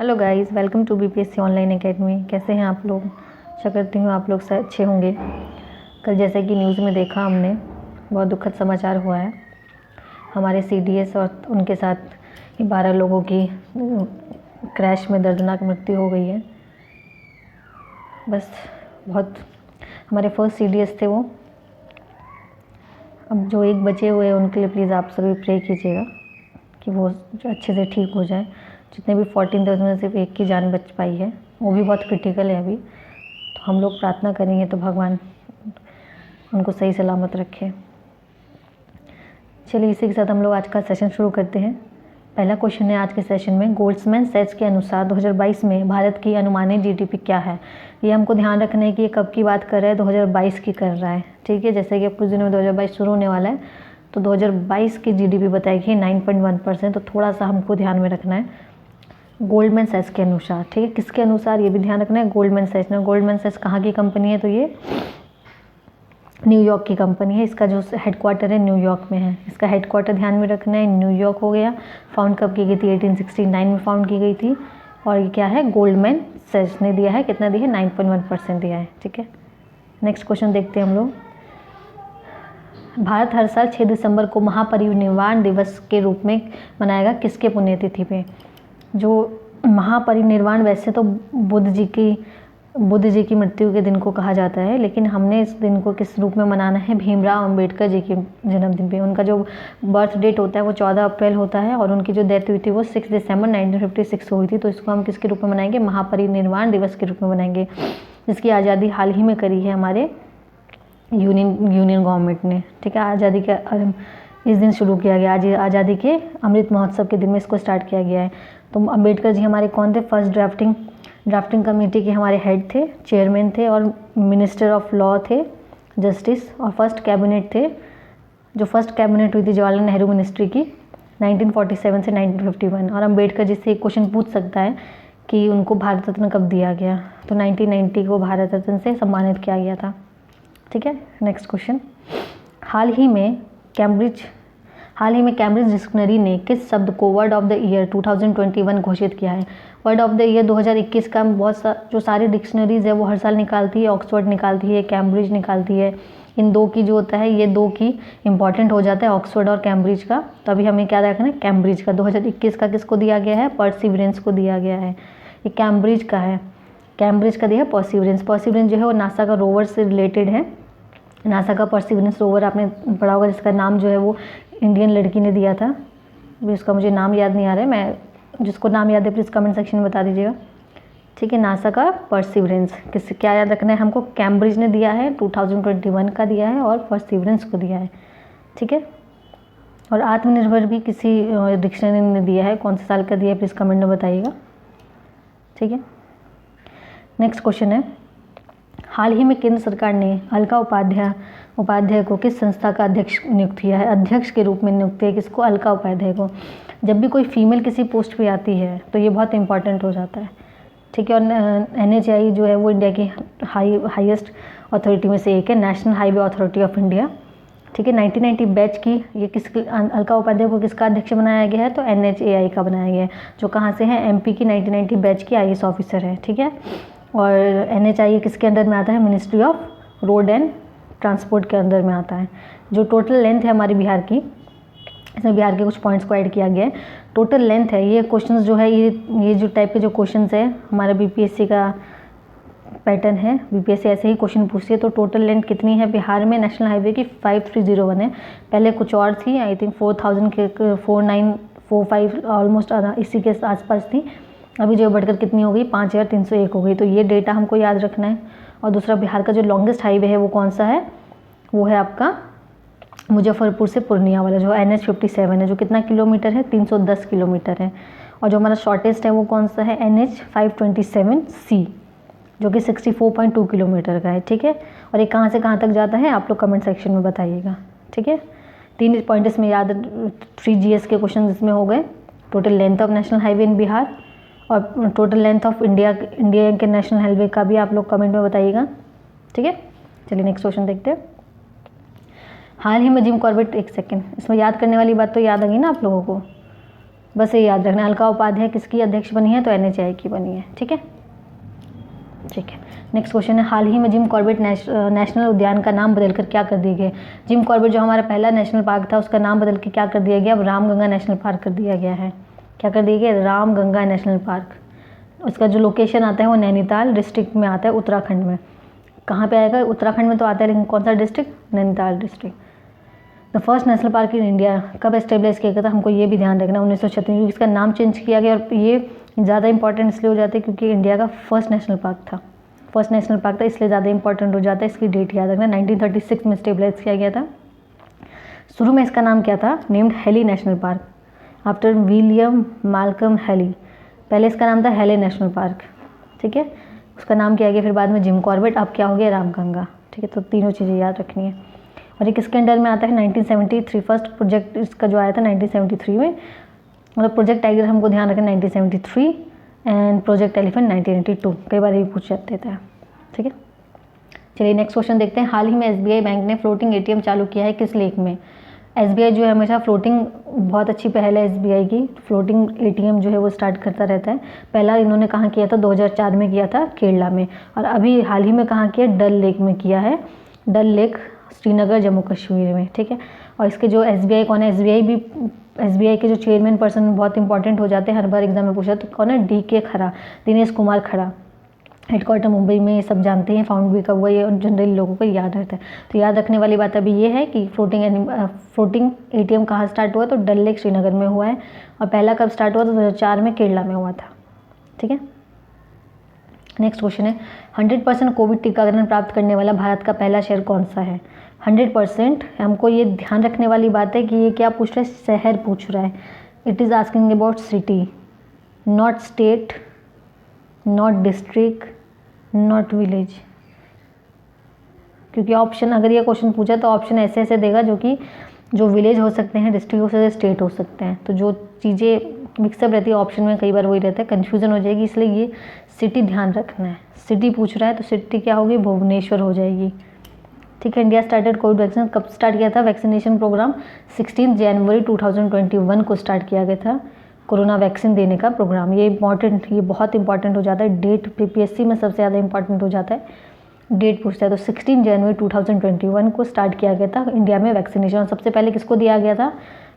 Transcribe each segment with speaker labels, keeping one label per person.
Speaker 1: Hello guys, welcome to BPSC online academy. कैसे हैं आप लोग? आशा करती हूँ आप लोग अच्छे होंगे। कल जैसे कि न्यूज़ में देखा हमने, बहुत दुखद समाचार हुआ है। हमारे सीडीएस और उनके साथ 12 लोगों की क्रैश में दर्दनाक मृत्यु हो गई है। बस बहुत हमारे फर्स्ट सीडीएस थे वो। अब जो एक बचे हुए हैं उनके लिए प्लीज़ आप सभी प्रे कीजिएगा कि वो अच्छे से ठीक हो जाए। जितने भी 14 थे उसमें सिर्फ एक की जान बच पाई है, वो भी बहुत क्रिटिकल है अभी। तो हम लोग प्रार्थना करेंगे तो भगवान उनको सही सलामत रखे। चलिए इसी के साथ हम लोग आज का सेशन शुरू करते हैं। पहला क्वेश्चन है आज के सेशन में, गोल्ड्समैन सैच्स के अनुसार 2022 में भारत की अनुमानित जीडीपी क्या है? ये हमको ध्यान रखना है कि ये कब की बात कर रहा है, 2022 की कर रहा है। ठीक है, जैसे कि अब कुछ दिनों में 2022 शुरू होने वाला है, तो 2022 की जीडीपी बताएगी 9.1%। तो थोड़ा सा हमको ध्यान में रखना है गोल्डमैन सैच्स के अनुसार। ठीक है, किसके अनुसार ये भी ध्यान रखना है, गोल्डमैन सैच्स। गोल्डमैन सैच्स कहाँ की कंपनी है? तो ये न्यूयॉर्क की कंपनी है। इसका जो हेडक्वार्टर है न्यूयॉर्क में है। इसका हेडक्वार्टर ध्यान में रखना है, न्यूयॉर्क हो गया। फाउंड कब की गई थी? 1869 में फाउंड की गई थी। और ये क्या है? गोल्डमैन सैच्स ने दिया है। कितना दिया है? 9.1% दिया है। ठीक है, नेक्स्ट क्वेश्चन देखते हैं हम लोग। भारत हर साल 6 दिसंबर को महापरिनिर्वाण दिवस के रूप में मनाएगा, किसके पुण्यतिथि पे? जो महापरिनिर्वाण वैसे तो बुद्ध जी की मृत्यु के दिन को कहा जाता है, लेकिन हमने इस दिन को किस रूप में मनाना है? भीमराव अंबेडकर जी के जन्मदिन पे। उनका जो बर्थ डेट होता है वो 14 अप्रैल होता है और उनकी जो डेथ हुई थी वो 6 दिसंबर 1956 को हुई थी। तो इसको हम किसके रूप में मनाएंगे? महापरिनिर्वाण दिवस के रूप में मनाएंगे, जिसकी आज़ादी हाल ही में करी है हमारे यूनियन गवर्नमेंट ने। ठीक है, आज़ादी के इस दिन शुरू किया गया। आज आज़ादी के अमृत महोत्सव के दिन में इसको स्टार्ट किया गया है। तो अम्बेडकर जी हमारे कौन थे? फर्स्ट ड्राफ्टिंग कमेटी के हमारे हेड थे, चेयरमैन थे और मिनिस्टर ऑफ लॉ थे, जस्टिस, और फर्स्ट कैबिनेट थे। जो फर्स्ट कैबिनेट हुई थी जवाहरलाल नेहरू मिनिस्ट्री की 1947 से 1951। और अम्बेडकर जी से एक क्वेश्चन पूछ सकता है कि उनको भारत रत्न कब दिया गया? तो 1990 को भारत रत्न से सम्मानित किया गया था। ठीक है, नेक्स्ट क्वेश्चन। हाल ही में कैम्ब्रिज डिक्शनरी ने किस शब्द को वर्ड ऑफ द ईयर 2021 घोषित किया है? वर्ड ऑफ द ईयर 2021 का जो सारी डिक्शनरीज है वो हर साल निकालती है। ऑक्सफोर्ड निकालती है, कैम्ब्रिज निकालती है। इन दो की जो होता है, ये दो की इंपॉर्टेंट हो जाता है, ऑक्सफोर्ड और कैम्ब्रिज का। तो अभी हमें क्या रखना है? कैम्ब्रिज का। 2021 का किसको दिया गया है? परसिवरेंस को दिया गया है। ये कैम्ब्रिज का है, कैम्ब्रिज का दिया है परसिवरेंस। परसिवरेंस जो है वो नासा का रोवर से रिलेटेड है। नासा का परसिवरेंस रोवर आपने पढ़ा होगा, जिसका नाम जो है वो इंडियन लड़की ने दिया था। अभी उसका मुझे नाम याद नहीं आ रहा है, मैं जिसको नाम याद है प्लीज़ कमेंट सेक्शन में बता दीजिएगा। ठीक है, नासा का परसिवरेंस क्या याद रखना है हमको? कैम्ब्रिज ने दिया है, 2021 का दिया है और परसिवरेंस को दिया है। ठीक है, और आत्मनिर्भर भी किसी डिक्शनरी ने दिया है। कौन से साल का दिया है प्लीज़ कमेंट में बताइएगा। ठीक है, नेक्स्ट क्वेश्चन है, हाल ही में केंद्र सरकार ने अलका उपाध्याय को किस संस्था का अध्यक्ष नियुक्त किया है? अध्यक्ष के रूप में नियुक्त किया किसको? अलका उपाध्याय को। जब भी कोई फीमेल किसी पोस्ट पे आती है तो ये बहुत इंपॉर्टेंट हो जाता है। ठीक है, और NHAI जो है वो इंडिया की हाईएस्ट अथॉरिटी में से एक है, national highway authority of India. ठीक है, 1990 बैच की ये अलका उपाध्याय को किसका अध्यक्ष बनाया गया है? तो NHAI का बनाया गया है, जो कहाँ से है? MP की 1990 बैच की IAS ऑफिसर है। ठीक है, और NHAI किसके अंडर में आता है? Ministry of road and transport के अंदर में आता है। जो टोटल लेंथ है हमारी बिहार की, इसमें बिहार के कुछ पॉइंट्स को ऐड किया गया है। टोटल लेंथ है, ये क्वेश्चंस जो है ये जो टाइप के जो क्वेश्चंस है हमारा BPSC का पैटर्न है। BPSC ऐसे ही क्वेश्चन पूछती है। तो टोटल लेंथ कितनी है बिहार में नेशनल हाईवे की? 5301 है। पहले कुछ और थी, आई थिंक 4000 के 4945 ऑलमोस्ट इसी के आसपास थी। अभी जो बढ़कर कितनी हो गई? 5301 हो गई। तो ये डेटा हमको याद रखना है। और दूसरा, बिहार का जो लॉन्गेस्ट हाईवे है वो कौन सा है? वो है आपका मुजफ्फरपुर से पूर्णिया वाला, जो NH57 है, जो कितना किलोमीटर है? 310 किलोमीटर है। और जो हमारा शॉर्टेस्ट है वो कौन सा है? NH527C, जो कि 64.2 किलोमीटर का है। ठीक है, और ये कहाँ से कहाँ तक जाता है आप लोग कमेंट सेक्शन में बताइएगा। ठीक है, 3 पॉइंट इसमें याद, 3 GS के क्वेश्चन इसमें हो गए। Total length of national highway in Bihar और टोटल लेंथ ऑफ इंडिया के नेशनल हाईवे का भी आप लोग कमेंट में बताइएगा। ठीक है, चलिए नेक्स्ट क्वेश्चन देखते हैं। हाल ही में जिम कॉर्बेट, एक सेकेंड, इसमें याद करने वाली बात तो याद आ गई ना आप लोगों को? बस ये याद रखना। अलका उपाध्याय किसकी अध्यक्ष बनी है? तो NHAI की बनी है। ठीक है, ठीक है। नेक्स्ट क्वेश्चन है, हाल ही में जिम कॉर्बेट नेशनल उद्यान का नाम बदलकर क्या कर दिया गया? जिम कॉर्बेट जो हमारा पहला नेशनल पार्क था उसका नाम बदल के क्या कर दिया गया? अब रामगंगा नेशनल पार्क कर दिया गया है। क्या कर दिया गया? Ramganga national park. उसका जो लोकेशन आता है वो नैनीताल डिस्ट्रिक्ट में आता है, उत्तराखंड में। कहाँ पे आएगा? उत्तराखंड में तो आता है, लेकिन कौन सा district? Nainital district. The first national park in India कब एस्टेब्लिश किया गया था? हमको ये भी ध्यान रखना, 1936, क्योंकि इसका नाम चेंज किया गया और ये ज़्यादा इंपॉर्टेंट इसलिए हो जाता है क्योंकि इंडिया का फर्स्ट नेशनल पार्क था, फर्स्ट नेशनल पार्क था, इसलिए ज़्यादा इंपॉर्टेंट हो जाता है। इसकी डेट याद रखना, 1936 में एस्टेब्लिश किया गया था। शुरू में इसका नाम क्या था? Named Hailey National Park after William Malcolm Hailey. पहले इसका नाम था हेले नेशनल पार्क, ठीक है, उसका नाम किया गया फिर बाद में जिम कॉर्बेट, अब क्या हो गया? रामगंगा। ठीक है, तो तीनों चीज़ें याद रखनी है। और ये किसके अंडर में आता है? 1973, फर्स्ट प्रोजेक्ट इसका जो आया था 1973 में, मतलब प्रोजेक्ट टाइगर हमको ध्यान रखना 1973 एंड प्रोजेक्ट एलिफेंट 1982, कई बार ये पूछ जाते थे। ठीक है, चलिए नेक्स्ट क्वेश्चन देखते हैं। हाल ही में SBI बैंक ने फ्लोटिंग ATM चालू किया है किस लेक में? SBI जो है हमेशा फ्लोटिंग, बहुत अच्छी पहल है SBI की, फ्लोटिंग ATM जो है वो स्टार्ट करता रहता है। पहला इन्होंने कहाँ किया था? 2004 में किया था केरला में, और अभी हाल ही में कहाँ किया? डल लेक में किया है, डल लेक श्रीनगर जम्मू कश्मीर में। ठीक है, और इसके जो SBI कौन है? SBI के जो चेयरमैन पर्सन बहुत इंपॉर्टेंट हो जाते हैं, हर बार एग्जाम में पूछा तो कौन है? DK खड़ा, दिनेश कुमार खड़ा, हेडक्वार्टर मुंबई में, ये सब जानते हैं, फाउंड भी कब हुआ ये, और जनरली लोगों को याद रहता है। तो याद रखने वाली बात अभी ये है कि फ्लोटिंग ATM कहाँ स्टार्ट हुआ? तो डल लेक श्रीनगर में हुआ है, और पहला कब स्टार्ट हुआ? तो 2004 में केरला में हुआ था। ठीक है, नेक्स्ट क्वेश्चन है, 100% कोविड टीकाकरण प्राप्त करने वाला भारत का पहला शहर कौन सा है? 100%, हमको ये ध्यान रखने वाली बात है कि ये क्या पूछ रहा है? शहर पूछ रहा है। It is asking about city, not state, not district, not village, क्योंकि ऑप्शन अगर ये क्वेश्चन पूछा तो ऑप्शन ऐसे ऐसे देगा जो विलेज हो सकते हैं, डिस्ट्रिक्ट हो सकते हैं, स्टेट हो सकते हैं, तो जो चीज़ें मिक्सअप रहती है ऑप्शन में कई बार वही रहता है, कन्फ्यूज़न हो जाएगी, इसलिए ये सिटी ध्यान रखना है। सिटी पूछ रहा है तो सिटी क्या होगी? भुवनेश्वर हो जाएगी। ठीक है, इंडिया स्टार्टेड कोविड वैक्सीन, कब स्टार्ट किया था वैक्सीनेशन प्रोग्राम? 16 जनवरी 2021 को स्टार्ट किया गया था कोरोना वैक्सीन देने का प्रोग्राम। ये बहुत इंपॉर्टेंट हो जाता है, डेट PPSC में सबसे ज़्यादा इंपॉर्टेंट हो जाता है, डेट पूछता है। तो 16 जनवरी 2021 को स्टार्ट किया गया था इंडिया में वैक्सीनेशन। और सबसे पहले किसको दिया गया था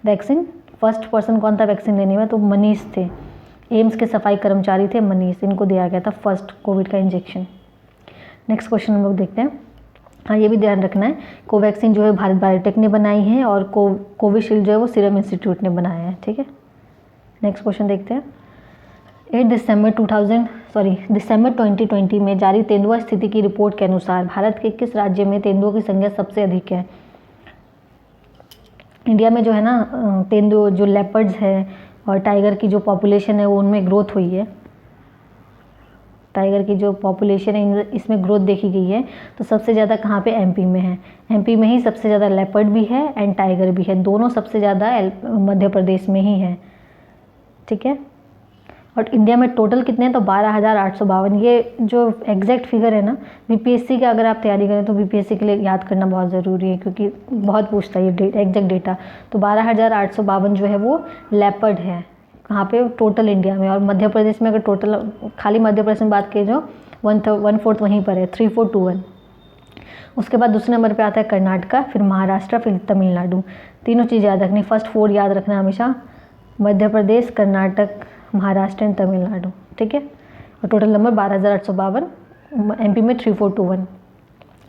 Speaker 1: वैक्सीन? फर्स्ट पर्सन कौन था वैक्सीन लेने में? तो मनीष थे, एम्स के सफाई कर्मचारी थे मनीष, इनको दिया गया था फर्स्ट कोविड का इंजेक्शन। नेक्स्ट क्वेश्चन हम लोग देखते हैं। हाँ, ये भी ध्यान रखना है, कोवैक्सीन जो है भारत बायोटेक ने बनाई है, और कोविशील्ड जो है वो सीरम इंस्टीट्यूट ने बनाया है। ठीक है, नेक्स्ट क्वेश्चन देखते हैं। 8 दिसंबर 2020 में जारी तेंदुआ स्थिति की रिपोर्ट के अनुसार भारत के किस राज्य में तेंदुओं की संख्या सबसे अधिक है? इंडिया में जो है ना तेंदुआ, जो लेपर्ड्स है और टाइगर की जो पॉपुलेशन है वो उनमें ग्रोथ हुई है, टाइगर की जो पॉपुलेशन है इसमें ग्रोथ देखी गई है। तो सबसे ज़्यादा कहाँ पे? MP में है, MP में ही सबसे ज़्यादा लेपर्ड भी है एंड टाइगर भी है, दोनों सबसे ज़्यादा मध्य प्रदेश में ही है। ठीक है, और इंडिया में टोटल कितने हैं? तो 12,852। ये जो एग्जैक्ट फिगर है ना BPSC का, अगर आप तैयारी करें तो BPSC के लिए याद करना बहुत ज़रूरी है, क्योंकि बहुत पूछता है ये एग्जैक्ट डेटा। तो 12,852 जो है वो लेपर्ड है, कहाँ पे? टोटल इंडिया में। और मध्य प्रदेश में अगर टोटल खाली मध्य प्रदेश में बात की जो 1/4 वहीं पर है, 3421। उसके बाद दूसरे नंबर पे आता है कर्नाटका, फिर महाराष्ट्र, फिर तमिलनाडु। तीनों चीज़ याद रखनी, फर्स्ट 4 याद रखना हमेशा, मध्य प्रदेश, कर्नाटक, महाराष्ट्र एंड तमिलनाडु। ठीक है, और टोटल नंबर 12,852, MP में 3421,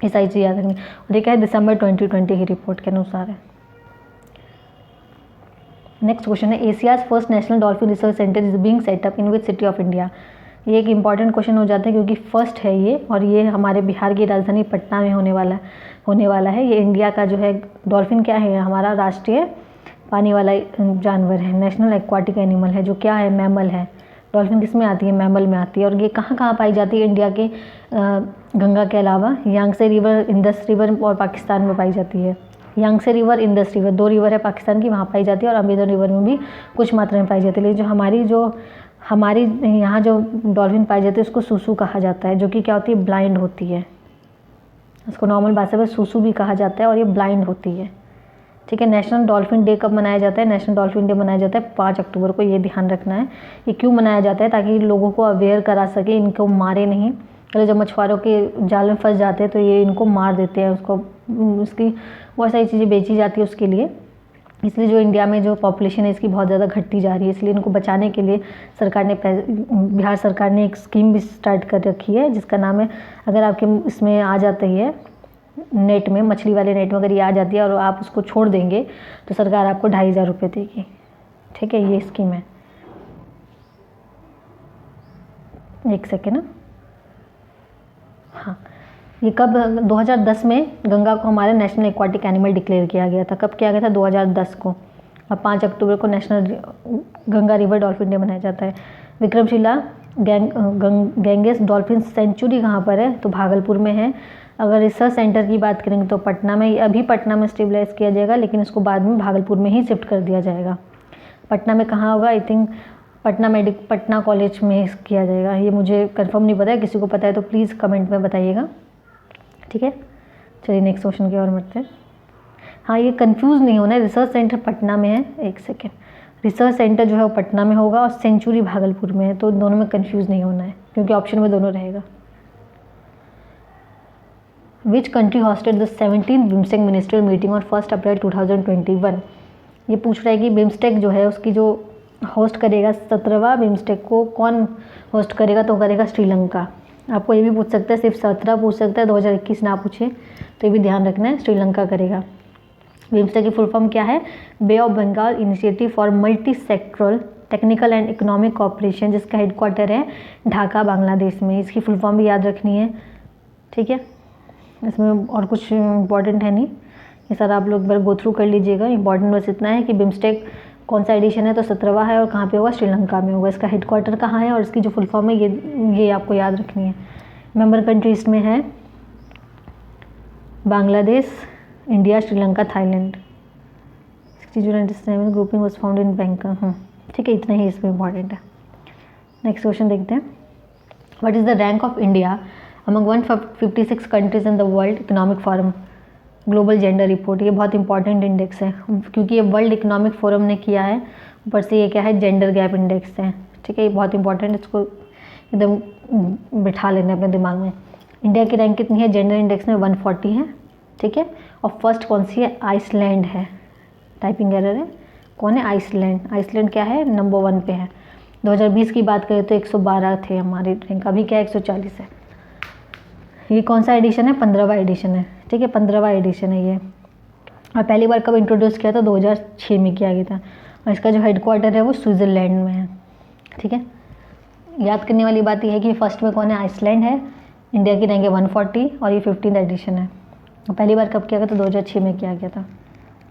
Speaker 1: ये सारी चीज़ याद रखनी। और ये क्या है? दिसंबर 2020 की रिपोर्ट के अनुसार है। नेक्स्ट क्वेश्चन है, Asia's first national dolphin research centre is being setup in which city of India? ये एक इंपॉर्टेंट क्वेश्चन हो जाता है क्योंकि फर्स्ट है ये, और ये हमारे बिहार की राजधानी पटना में होने वाला है। ये इंडिया का जो है डॉल्फिन क्या है? हमारा राष्ट्रीय पानी वाला जानवर है, नेशनल एक्वाटिक एनिमल है, जो क्या है? मैमल है। डॉल्फिन किस में आती है? मैमल में आती है। और ये कहाँ कहाँ पाई जाती है इंडिया के? गंगा के अलावा यांगसे रिवर, इंडस रिवर और पाकिस्तान में पाई जाती है। यांगसे रिवर, इंडस रिवर, 2 रिवर है पाकिस्तान की, वहाँ पाई जाती है, और अमेजन रिवर में भी कुछ मात्रा में पाई जाती है। लेकिन हमारी यहाँ जो डॉल्फिन पाई जाती है उसको सूसू कहा जाता है, जो कि क्या होती है? ब्लाइंड होती है। उसको नॉर्मल भाषा में सूसू भी कहा जाता है, और ये ब्लाइंड होती है। ठीक है। नेशनल डॉल्फिन डे कब मनाया जाता है? नेशनल डॉल्फिन डे मनाया जाता है 5 अक्टूबर को, ये ध्यान रखना है। ये क्यों मनाया जाता है? ताकि लोगों को अवेयर करा सके, इनको मारे नहीं। पहले जब मछुआरों के जाल में फंस जाते हैं तो ये इनको मार देते हैं, उसको उसकी बहुत सारी चीज़ें बेची जाती है उसके लिए। इसलिए जो इंडिया में जो पॉपुलेशन है इसकी बहुत ज़्यादा घटती जा रही है, इसलिए इनको बचाने के लिए सरकार ने बिहार सरकार ने एक स्कीम भी स्टार्ट कर रखी है जिसका नाम है, अगर आपके इसमें आ जाती है नेट में, मछली वाले नेट में अगर ये आ जाती है और आप उसको छोड़ देंगे तो सरकार आपको 2,500 रुपये देगी। ठीक है, ये स्कीम है। एक सेकेंड। हाँ, ये कब 2010 में गंगा को हमारा नेशनल एक्वाटिक एनिमल डिक्लेयर किया गया था। कब किया गया था? 2010 को। और 5 अक्टूबर को national Ganga river dolphin day मनाया जाता है। विक्रमशिला गैंगेस डॉल्फिन सेंचुरी कहाँ पर है? तो भागलपुर में है। अगर रिसर्च सेंटर की बात करेंगे तो पटना में, अभी पटना में स्टेबलाइज किया जाएगा लेकिन इसको बाद में भागलपुर में ही शिफ्ट कर दिया जाएगा। पटना में कहाँ होगा? आई थिंक पटना कॉलेज में किया जाएगा। ये मुझे कंफर्म नहीं पता है, किसी को पता है तो प्लीज़ कमेंट में बताइएगा। ठीक है, चलिए नेक्स्ट क्वेश्चन की ओर बढ़ते हैं। हाँ, ये कंफ्यूज नहीं होना है, रिसर्च सेंटर पटना में है। एक सेकेंड, रिसर्च सेंटर जो है वो पटना में होगा और सेंचुरी भागलपुर में है, तो दोनों में कंफ्यूज नहीं होना है क्योंकि ऑप्शन में दोनों रहेगा। Which country hosted the 17th BIMSTEC ministerial meeting on 1 अप्रैल 2021? ये पूछ रहा है कि बिम्स्टेक जो है उसकी जो होस्ट करेगा 17वां बिम्स्टेक को कौन होस्ट करेगा? तो करेगा श्रीलंका। आपको ये भी पूछ सकता है, सिर्फ 17 पूछ सकता है, 2021 ना पूछे, तो ये भी ध्यान रखना है, श्रीलंका करेगा। बिम्स्टेक की फुल फॉर्म क्या है? Bay of Bengal initiative for multi sectoral technical and economic cooperation, जिसका हेडक्वार्टर है ढाका, बांग्लादेश में। इसकी फुल फॉर्म भी याद रखनी है। ठीक है, इसमें और कुछ इम्पॉर्टेंट है नहीं, ये सारा आप लोग एक बार गो थ्रू कर लीजिएगा। इंपॉर्टेंट बस इतना है कि बिम्स्टेक कौन सा एडिशन है? तो 17वां है और कहाँ पे होगा? श्रीलंका में होगा। इसका हेडक्वार्टर कहाँ है और इसकी जो फुल फॉर्म है ये आपको याद रखनी है। मेंबर कंट्रीज में है Bangladesh, India, Sri Lanka, Thailand. 67 grouping was found in Bangkok. ठीक है, इतना ही इसमें इंपॉर्टेंट है। नेक्स्ट क्वेश्चन देखते हैं। What is the rank of India among 156 countries in the world economic forum global gender report? ये बहुत इंपॉर्टेंट इंडेक्स है क्योंकि ये वर्ल्ड इकोनॉमिक फोरम ने किया है, ऊपर से ये क्या है? जेंडर गैप इंडेक्स है। ठीक है, ये बहुत इंपॉर्टेंट है, इसको एकदम बिठा लेना अपने दिमाग में। इंडिया की रैंक कितनी है जेंडर इंडेक्स में? 140 है। ठीक है, और फर्स्ट कौन सी है? आइसलैंड है। टाइपिंग एरर है। कौन है? आइसलैंड। आइसलैंड क्या है? नंबर 1 पे है। 2020 की बात करें तो 112 थे हमारे रैंक, अभी क्या 140 है। ये कौन सा एडिशन है? 15वां एडिशन है। ठीक है, 15वां एडिशन है ये। और पहली बार कब इंट्रोड्यूस किया था? 2006 में किया गया था। और इसका जो हेडक्वार्टर है वो स्विट्ज़रलैंड में है। ठीक है, याद करने वाली बात यह है कि फर्स्ट में कौन है? आइसलैंड है। इंडिया की रैंक है 140 और ये 15th एडिशन है। और पहली बार कब किया गया था? 2006 में किया गया था।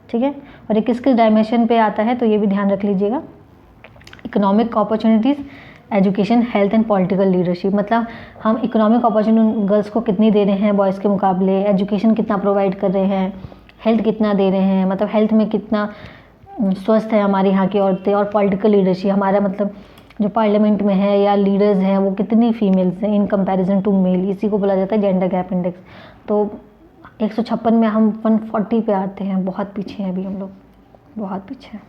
Speaker 1: ठीक है, और ये किस किस डायमेंशन पे आता है तो ये भी ध्यान रख लीजिएगा। Economic opportunities, education, health and political leadership. मतलब हम इकोनॉमिक अपॉर्चुनिटी गर्ल्स को कितनी दे रहे हैं बॉयज़ के मुकाबले, एजुकेशन कितना प्रोवाइड कर रहे हैं, हेल्थ कितना दे रहे हैं, मतलब हेल्थ में कितना स्वस्थ है हमारी यहाँ की औरतें, और पॉलिटिकल लीडरशिप हमारा मतलब जो पार्लियामेंट में है या लीडर्स हैं वो कितनी फीमेल्स हैं इन कंपैरिजन टू मेल, इसी को बोला जाता है जेंडर गैप इंडेक्स। तो 156 में हम 140 पे आते हैं, बहुत पीछे हैं अभी हम लोग, बहुत पीछे हैं।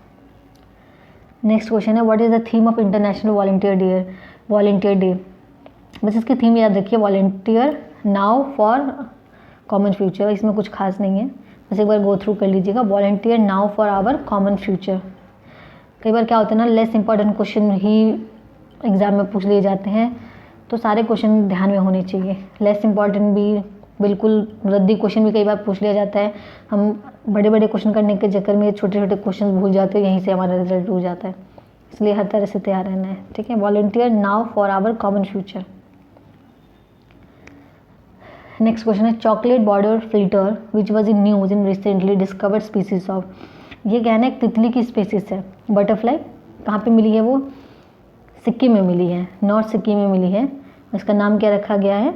Speaker 1: नेक्स्ट क्वेश्चन है what is the theme of international volunteer day? बस इसकी थीम याद रखिए, volunteer now for common future. इसमें कुछ खास नहीं है, बस एक बार गो थ्रू कर लीजिएगा। Volunteer now for our common future. कई बार क्या होता है ना, लेस इंपॉर्टेंट क्वेश्चन ही एग्ज़ाम में पूछ लिए जाते हैं, तो सारे क्वेश्चन ध्यान में होने चाहिए। लेस इंपॉर्टेंट भी, बिल्कुल रद्दी क्वेश्चन भी कई बार पूछ लिया जाता है। हम बड़े बड़े क्वेश्चन करने के चक्कर में छोटे छोटे क्वेश्चन भूल जाते हैं, यहीं से हमारा रिजल्ट हो जाता है। इसलिए हर तरह से तैयार रहना है। ठीक है, volunteer now for our common future. Next question है chocolate border flitter which was in news in recently discovered species of. ये क्या है ना, एक तितली की स्पीसीज है बटरफ्लाई। कहाँ पे मिली है वो? सिक्किम में मिली है, नॉर्थ सिक्किम में मिली है। इसका नाम क्या रखा गया है?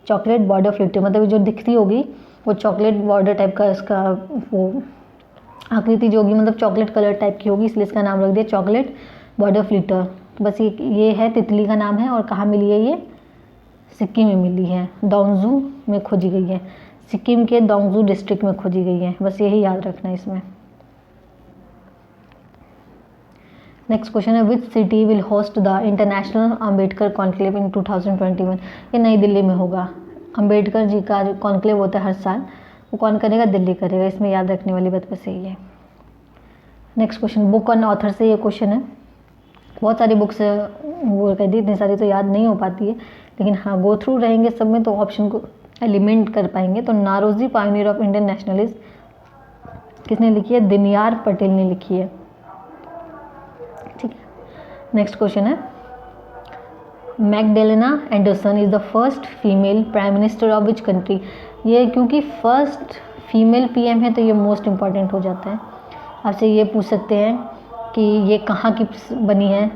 Speaker 1: Chocolate border flutter. मतलब जो दिखती होगी वो चॉकलेट बॉर्डर टाइप का, इसका वो आकृति जो होगी मतलब चॉकलेट कलर टाइप की होगी, इसलिए इसका नाम रख दिया चॉकलेट बॉर्डर फ्लिटर। तो बस ये है, तितली का नाम है। और कहाँ मिली है ये? सिक्किम में मिली है, दोंगजू में खोजी गई है। सिक्किम के दोंगजू डिस्ट्रिक्ट में खोजी गई है, बस यही याद रखना है इसमें। नेक्स्ट क्वेश्चन है which city will host the international Ambedkar conclave in 2021। ये नई दिल्ली में होगा। अम्बेडकर जी का जो कॉन्क्लेव होता है हर साल, वो कौन करेगा? दिल्ली करेगा। इसमें याद रखने वाली बात बस यही है। Next question, book on author से ये क्वेश्चन है। बहुत सारी बुक्स वो कह दी, इतनी सारी तो याद नहीं हो पाती है, लेकिन हाँ गो थ्रू रहेंगे सब में तो ऑप्शन को एलिमेंट कर पाएंगे। तो Naoroji pioneer of Indian nationalism किसने लिखी है? दिनयार पटेल ने लिखी है। ठीक है। नेक्स्ट क्वेश्चन है Magdalena Andersson is the first female prime minister of which country. ये क्योंकि फर्स्ट फीमेल पीएम है तो ये मोस्ट इम्पॉर्टेंट हो जाता है। आपसे ये पूछ सकते हैं कि ये कहाँ की बनी है,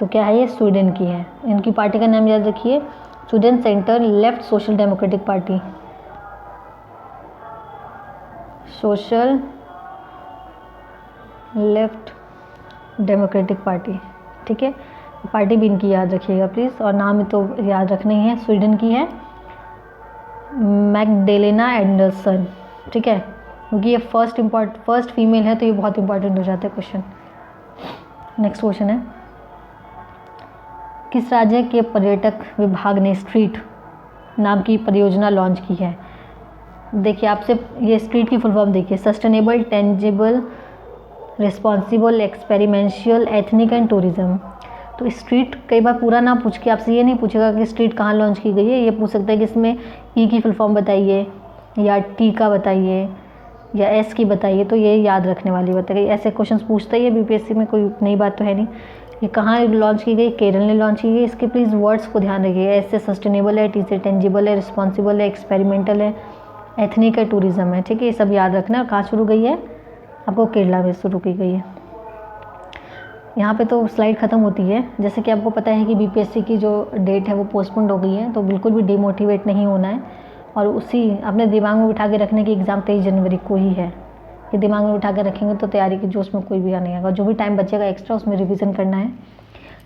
Speaker 1: तो क्या है? ये स्वीडन की है। इनकी पार्टी का नाम याद रखिए, Sweden centre left social democratic party, social left democratic party. ठीक है, पार्टी भी इनकी याद रखिएगा प्लीज़, और नाम तो याद रखना ही है। स्वीडन की है मैगडेलेना एंडरसन। ठीक है, क्योंकि ये फर्स्ट फीमेल है तो ये बहुत इंपॉर्टेंट हो जाता है क्वेश्चन। नेक्स्ट क्वेश्चन है किस राज्य के पर्यटक विभाग ने स्ट्रीट नाम की परियोजना लॉन्च की है? देखिए आपसे ये स्ट्रीट की फुल फॉर्म देखिए, sustainable, tangible, responsible, experiential, ethnic and tourism. तो स्ट्रीट कई बार पूरा ना पूछ के आपसे ये नहीं पूछेगा कि स्ट्रीट कहाँ लॉन्च की गई है, ये पूछ सकता है कि इसमें ई की फुल फॉर्म बताइए, या टी का बताइए, या एस की बताइए। तो ये याद रखने वाली बात है, ऐसे क्वेश्चंस पूछता ही है बीपीएससी में, कोई नई बात तो है नहीं। ये कहाँ लॉन्च की गई? केरल ने लॉन्च की गई। इसके प्लीज़ वर्ड्स को ध्यान रखिए, एस से सस्टेनेबल है, टी से टेंजिबल है, रिस्पॉन्सिबल है, एक्सपेरिमेंटल है, एथनिक है, टूरिज्म है। ठीक है, ये सब याद रखना है। कहाँ शुरू गई है? आपको केरला में शुरू की गई है। यहाँ पे तो स्लाइड ख़त्म होती है। जैसे कि आपको पता है कि बीपीएससी की जो डेट है वो पोस्टपोन्ड हो गई है, तो बिल्कुल भी डिमोटिवेट नहीं होना है, और उसी अपने दिमाग में बिठा के रखने की एग्ज़ाम 23 जनवरी को ही है। ये दिमाग में बिठा के रखेंगे तो तैयारी की जोश में कोई भी नहीं आएगा। जो भी टाइम बचेगा एक्स्ट्रा उसमें रिवीजन करना है,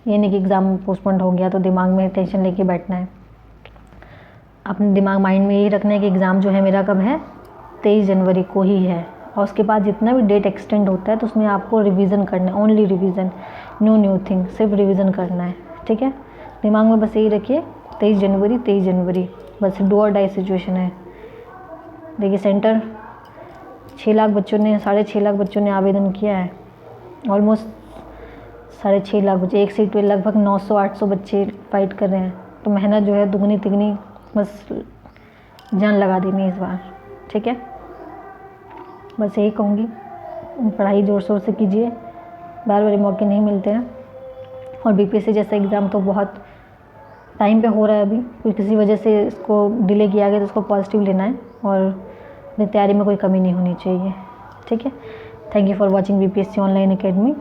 Speaker 1: ये नहीं कि एग्ज़ाम पोस्टपोन्ड हो गया तो दिमाग में टेंशन लेके बैठना है। अपने दिमाग माइंड में यही रखना है कि एग्ज़ाम जो है मेरा कब है? 23 जनवरी को ही है, और उसके बाद जितना भी डेट एक्सटेंड होता है तो उसमें आपको रिवीजन करना है, ओनली रिवीजन, न्यू थिंग, सिर्फ रिवीजन करना है। ठीक है, दिमाग में बस यही रखिए 23 जनवरी, बस डू और डाई सिचुएशन है। देखिए सेंटर 6 लाख बच्चों ने 6.5 लाख बच्चों ने आवेदन किया है, ऑलमोस्ट 6.5 लाख बच्चे, एक सीट पे लगभग 900-800 बच्चे फाइट कर रहे हैं। तो मेहनत जो है दुगनी तिगनी, बस जान लगा देनी है इस बार। ठीक है, बस यही कहूँगी, पढ़ाई ज़ोर शोर से कीजिए, बार बार मौके नहीं मिलते हैं। और बीपीएससी जैसा एग्ज़ाम तो बहुत टाइम पे हो रहा है अभी, कोई किसी वजह से इसको डिले किया गया तो उसको पॉजिटिव लेना है, और अपनी तैयारी में कोई कमी नहीं होनी चाहिए। ठीक है, thank you for watching BPSC online academy.